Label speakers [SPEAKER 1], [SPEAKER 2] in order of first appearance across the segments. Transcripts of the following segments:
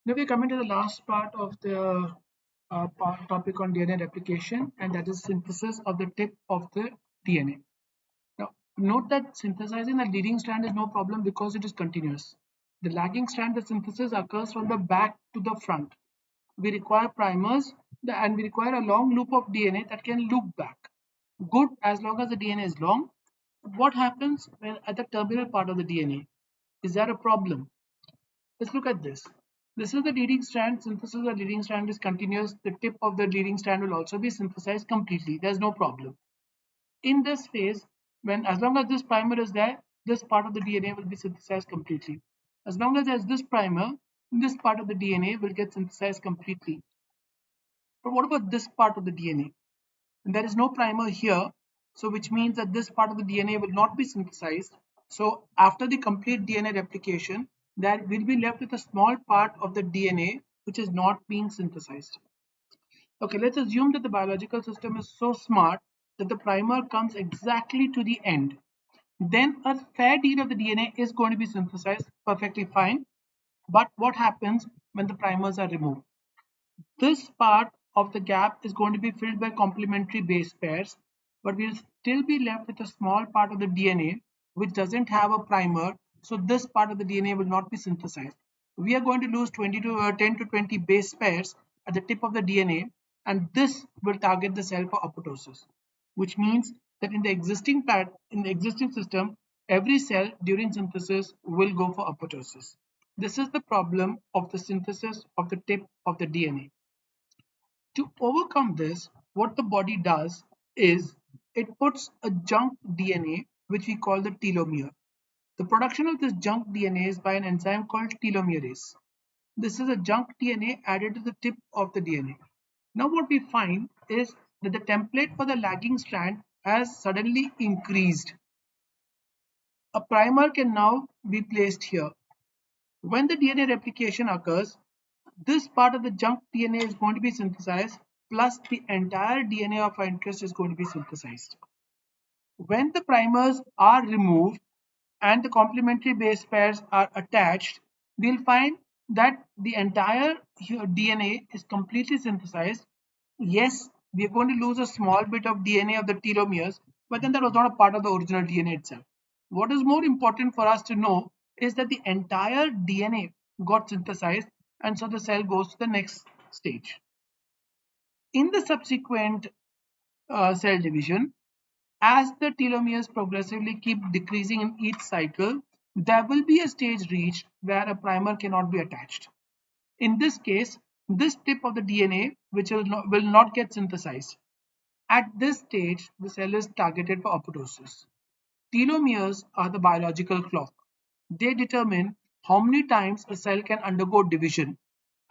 [SPEAKER 1] Now we're coming to the last part of the topic on DNA replication, and that is synthesis of the tip of the DNA. Now, note that synthesizing the leading strand is no problem because it is continuous. The lagging strand, the synthesis occurs from the back to the front. We require primers and we require a long loop of DNA that can loop back. Good as long as the DNA is long. What happens when at the terminal part of the DNA? Is there a problem? Let's look at this. This is the leading strand. Synthesis of the leading strand is continuous. The tip of the leading strand will also be synthesized completely. There's no problem. In this phase, when as long as this primer is there, this part of the DNA will be synthesized completely. As long as there's this primer, this part of the DNA will get synthesized completely. But what about this part of the DNA? There is no primer here, so which means that this part of the DNA will not be synthesized. So after the complete DNA replication, that will be left with a small part of the DNA which is not being synthesized. Okay, let's assume that the biological system is so smart that the primer comes exactly to the end. Then a fair deal of the DNA is going to be synthesized perfectly fine. But what happens when the primers are removed? This part of the gap is going to be filled by complementary base pairs, but we'll still be left with a small part of the DNA which doesn't have a primer, so this part of the DNA will not be synthesized. We are going to lose 10 to 20 base pairs at the tip of the DNA, and this will target the cell for apoptosis, which means that in the existing system, every cell during synthesis will go for apoptosis. This is the problem of the synthesis of the tip of the DNA. To overcome this, what the body does is it puts a junk DNA, which we call the telomere. The production of this junk DNA is by an enzyme called telomerase. This is a junk DNA added to the tip of the DNA. Now, what we find is that the template for the lagging strand has suddenly increased. A primer can now be placed here. When the DNA replication occurs, this part of the junk DNA is going to be synthesized, plus the entire DNA of our interest is going to be synthesized. When the primers are removed and the complementary base pairs are attached, we'll find that the entire DNA is completely synthesized. Yes, we are going to lose a small bit of DNA of the telomeres, but then that was not a part of the original DNA itself. What is more important for us to know is that the entire DNA got synthesized, and so the cell goes to the next stage. In the subsequent cell division, as the telomeres progressively keep decreasing in each cycle, there will be a stage reached where a primer cannot be attached. In this case, this tip of the DNA which will not get synthesized. At this stage, the cell is targeted for apoptosis. Telomeres are the biological clock. They determine how many times a cell can undergo division.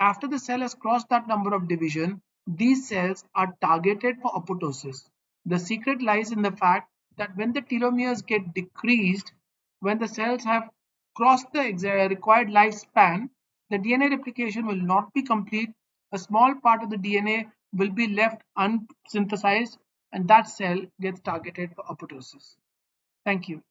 [SPEAKER 1] After the cell has crossed that number of division, these cells are targeted for apoptosis. The secret lies in the fact that when the telomeres get decreased, when the cells have crossed the required lifespan, the DNA replication will not be complete. A small part of the DNA will be left unsynthesized, and that cell gets targeted for apoptosis. Thank you.